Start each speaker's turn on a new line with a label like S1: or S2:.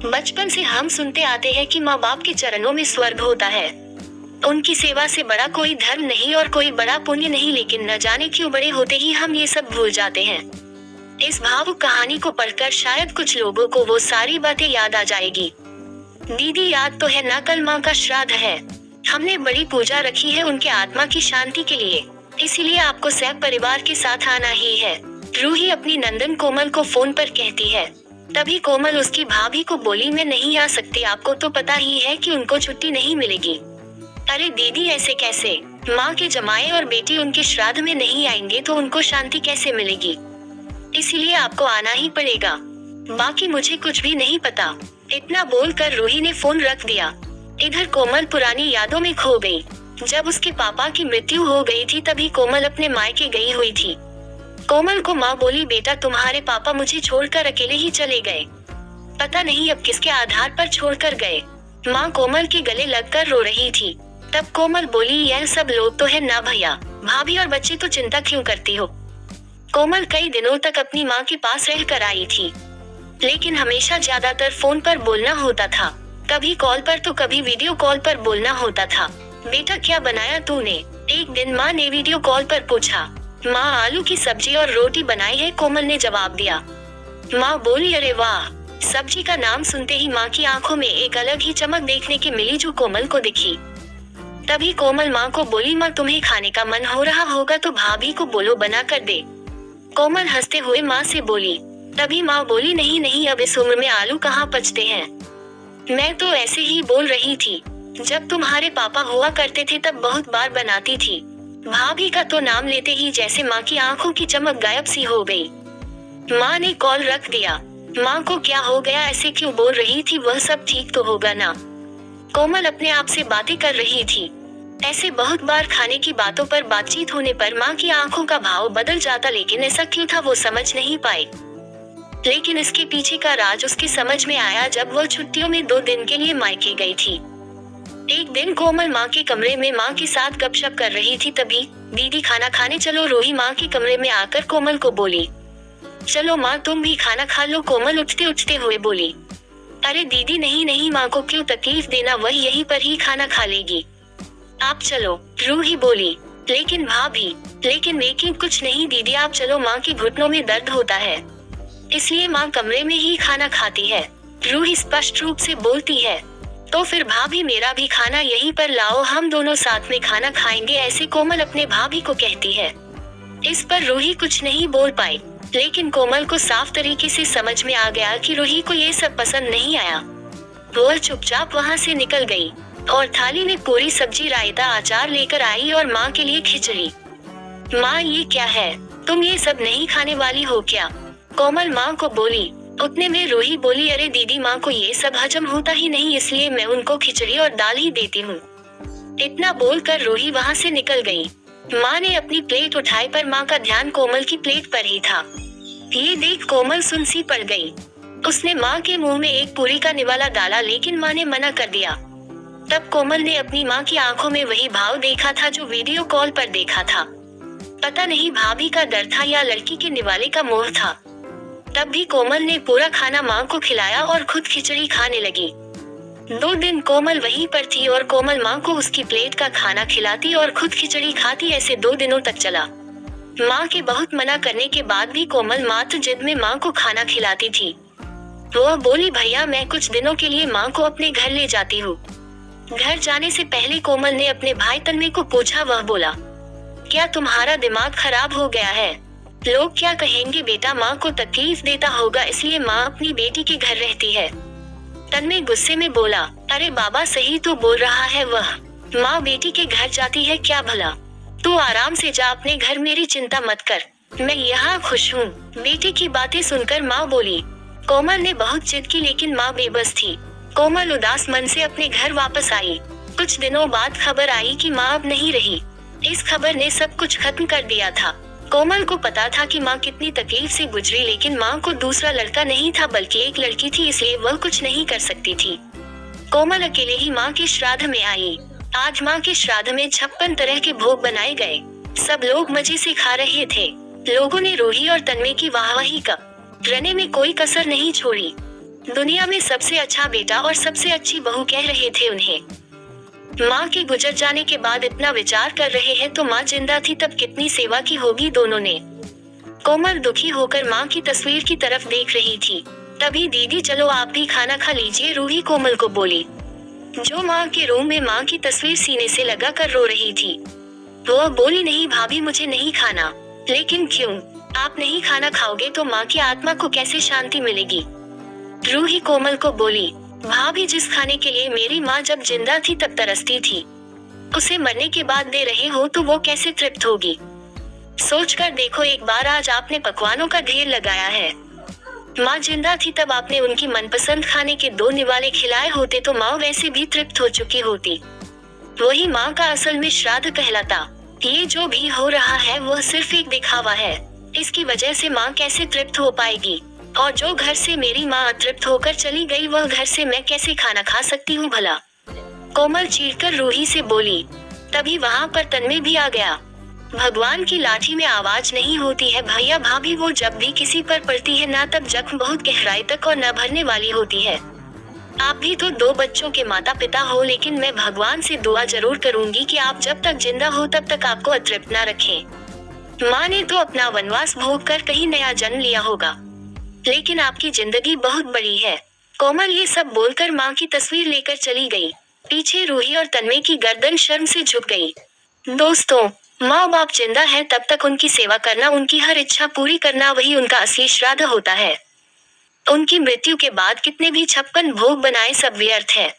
S1: बचपन से हम सुनते आते हैं कि माँ बाप के चरणों में स्वर्ग होता है। उनकी सेवा से बड़ा कोई धर्म नहीं और कोई बड़ा पुण्य नहीं, लेकिन न जाने क्यों बड़े होते ही हम ये सब भूल जाते हैं। इस भावुक कहानी को पढ़कर शायद कुछ लोगों को वो सारी बातें याद आ जाएगी। दीदी याद तो है ना, कल माँ का श्राद्ध है। हमने बड़ी पूजा रखी है उनके आत्मा की शांति के लिए, इसीलिए आपको सब परिवार के साथ आना ही है। रूही अपनी नंदन कोमल को फोन पर कहती है। तभी कोमल उसकी भाभी को बोली, मैं नहीं आ सकती, आपको तो पता ही है कि उनको छुट्टी नहीं मिलेगी। अरे दीदी ऐसे कैसे, माँ के जमाई और बेटी उनके श्राद्ध में नहीं आएंगे तो उनको शांति कैसे मिलेगी, इसीलिए आपको आना ही पड़ेगा, बाकी मुझे कुछ भी नहीं पता। इतना बोलकर रूही ने फोन रख दिया। इधर कोमल पुरानी यादों में खो गई। जब उसके पापा की मृत्यु हो गई थी तभी कोमल अपने मायके गई हुई थी। कोमल को माँ बोली, बेटा तुम्हारे पापा मुझे छोड़कर अकेले ही चले गए, पता नहीं अब किसके आधार पर छोड़कर गए। माँ कोमल के गले लगकर रो रही थी। तब कोमल बोली, यह सब लोग तो है ना भैया, भाभी और बच्चे, तो चिंता क्यों करती हो। कोमल कई दिनों तक अपनी माँ के पास रह कर आई थी, लेकिन हमेशा ज्यादातर फोन पर बोलना होता था, कभी कॉल पर तो कभी वीडियो कॉल पर बोलना होता था। बेटा क्या बनाया तूने, एक दिन माँ ने वीडियो कॉल पर पूछा। माँ आलू की सब्जी और रोटी बनाई है, कोमल ने जवाब दिया। माँ बोली, अरे वाह। सब्जी का नाम सुनते ही माँ की आंखों में एक अलग ही चमक देखने की मिली जो कोमल को दिखी। तभी कोमल माँ को बोली, माँ तुम्हें खाने का मन हो रहा होगा तो भाभी को बोलो बना कर दे। कोमल हंसते हुए माँ से बोली। तभी माँ बोली, नहीं नहीं, अब इस उम्र में आलू कहाँ पचते हैं, मैं तो ऐसे ही बोल रही थी, जब तुम्हारे पापा हुआ करते थे तब बहुत बार बनाती थी। भाभी का तो नाम लेते ही जैसे माँ की आंखों की चमक गायब सी हो गई। माँ ने कॉल रख दिया। माँ को क्या हो गया, ऐसे क्यों बोल रही थी, वह सब ठीक तो होगा ना। कोमल अपने आप से बातें कर रही थी। ऐसे बहुत बार खाने की बातों पर बातचीत होने पर माँ की आंखों का भाव बदल जाता, लेकिन ऐसा क्यों था वो समझ नहीं पाई। लेकिन इसके पीछे का राज उसके समझ में आया जब वह छुट्टियों में 2 दिन के लिए मायके गई थी। एक दिन कोमल माँ के कमरे में माँ के साथ गपशप कर रही थी, तभी दीदी खाना खाने चलो, रूही माँ के कमरे में आकर कोमल को बोली। चलो माँ तुम भी खाना खा लो, कोमल उठते उठते हुए बोली। अरे दीदी नहीं नहीं, माँ को क्यों तकलीफ देना, वह यहीं पर ही खाना खा लेगी, आप चलो, रूही बोली। लेकिन भाभी, लेकिन कुछ नहीं दीदी, आप चलो, माँ के घुटनों में दर्द होता है, इसलिए माँ कमरे में ही खाना खाती है, रूही स्पष्ट रूप से बोलती है। तो फिर भाभी मेरा भी खाना यहीं पर लाओ, हम दोनों साथ में खाना खाएंगे, ऐसे कोमल अपने भाभी को कहती है। इस पर रूही कुछ नहीं बोल पाई, लेकिन कोमल को साफ तरीके से समझ में आ गया कि रूही को ये सब पसंद नहीं आया। वो चुपचाप वहाँ से निकल गई और थाली में पूरी सब्जी, रायता, अचार लेकर आई और माँ के लिए खिचड़ी। माँ ये क्या है, तुम ये सब नहीं खाने वाली हो क्या, कोमल माँ को बोली। उतने में रूही बोली, अरे दीदी माँ को ये सब हजम होता ही नहीं, इसलिए मैं उनको खिचड़ी और दाल ही देती हूँ। इतना बोलकर रूही वहाँ से निकल गई। माँ ने अपनी प्लेट उठाई पर माँ का ध्यान कोमल की प्लेट पर ही था। ये देख कोमल सुनसी पड़ गई। उसने माँ के मुंह में एक पूरी का निवाला डाला, लेकिन माँ ने मना कर दिया। तब कोमल ने अपनी माँ की आंखों में वही भाव देखा था जो वीडियो कॉल पर देखा था। पता नहीं भाभी का डर था या लड़की के निवाले का मोह था। तब भी कोमल ने पूरा खाना माँ को खिलाया और खुद खिचड़ी खाने लगी। 2 दिन कोमल वहीं पर थी और कोमल माँ को उसकी प्लेट का खाना खिलाती और खुद खिचड़ी खाती, ऐसे 2 दिनों तक चला। माँ के बहुत मना करने के बाद भी कोमल मात्र जिद में माँ को खाना खिलाती थी। वो बोली, भैया मैं कुछ दिनों के लिए माँ को अपने घर ले जाती हूँ। घर जाने से पहले कोमल ने अपने भाई तन्मय को पूछा। वह बोला, क्या तुम्हारा दिमाग खराब हो गया है, लोग क्या कहेंगे, बेटा माँ को तकलीफ देता होगा इसलिए माँ अपनी बेटी के घर रहती है। तन्मय गुस्से में बोला, अरे बाबा सही तो बोल रहा है वह, माँ बेटी के घर जाती है क्या भला, तू आराम से जा अपने घर, मेरी चिंता मत कर, मैं यहाँ खुश हूँ। बेटी की बातें सुनकर माँ बोली। कोमल ने बहुत जिद की, लेकिन माँ बेबस थी। कोमल उदास मन से अपने घर वापस आई। कुछ दिनों बाद खबर आई कि माँ अब नहीं रही। इस खबर ने सब कुछ खत्म कर दिया था। कोमल को पता था कि माँ कितनी तकलीफ से गुजरी, लेकिन माँ को दूसरा लड़का नहीं था बल्कि एक लड़की थी, इसलिए वह कुछ नहीं कर सकती थी। कोमल अकेले ही माँ के श्राद्ध में आई। आज माँ के श्राद्ध में 56 तरह के भोग बनाए गए। सब लोग मजे से खा रहे थे। लोगों ने रूही और तन्मय की वाहवाही का रने में कोई कसर नहीं छोड़ी। दुनिया में सबसे अच्छा बेटा और सबसे अच्छी बहू कह रहे थे उन्हें। माँ के गुजर जाने के बाद इतना विचार कर रहे हैं तो माँ जिंदा थी तब कितनी सेवा की होगी दोनों ने। कोमल दुखी होकर माँ की तस्वीर की तरफ देख रही थी। तभी दीदी चलो आप भी खाना खा लीजिए, रूही कोमल को बोली, जो माँ के रूम में माँ की तस्वीर सीने से लगा कर रो रही थी। वो बोली नहीं भाभी मुझे नहीं खाना। लेकिन क्यों? आप नहीं खाना खाओगे तो माँ की आत्मा को कैसे शांति मिलेगी? रूही कोमल को बोली, भाभी जिस खाने के लिए मेरी माँ जब जिंदा थी तब तरसती थी, उसे मरने के बाद दे रहे हो तो वो कैसे तृप्त होगी? सोचकर देखो एक बार, आज आपने पकवानों का ढेर लगाया है। माँ जिंदा थी तब आपने उनकी मनपसंद खाने के 2 निवाले खिलाए होते तो माँ वैसे भी तृप्त हो चुकी होती। वही माँ का असल में श्राद्ध कहलाता। ये जो भी हो रहा है वह सिर्फ एक दिखावा है। इसकी वजह से माँ कैसे तृप्त हो पाएगी? और जो घर से मेरी माँ अतृप्त होकर चली गई वह घर से मैं कैसे खाना खा सकती हूँ भला? कोमल चीरकर रूही से बोली। तभी वहाँ पर तन्मय भी आ गया। भगवान की लाठी में आवाज नहीं होती है भैया भाभी, वो जब भी किसी पर पड़ती है ना तब जख्म बहुत गहराई तक और न भरने वाली होती है। आप भी तो 2 बच्चों के माता पिता हो, लेकिन मैं भगवान से दुआ जरूर करूंगी कि आप जब तक जिंदा हो तब तक आपको अतृप्त न रखें। माँ ने तो अपना वनवास भोग कर कहीं नया जन्म लिया होगा, लेकिन आपकी जिंदगी बहुत बड़ी है। कोमल ये सब बोलकर माँ की तस्वीर लेकर चली गई। पीछे रूही और तन्मय की गर्दन शर्म से झुक गई। दोस्तों, माँ बाप जिंदा है तब तक उनकी सेवा करना, उनकी हर इच्छा पूरी करना, वही उनका असली श्राद्ध होता है। उनकी मृत्यु के बाद कितने भी 56 भोग बनाए सब व्यर्थ है।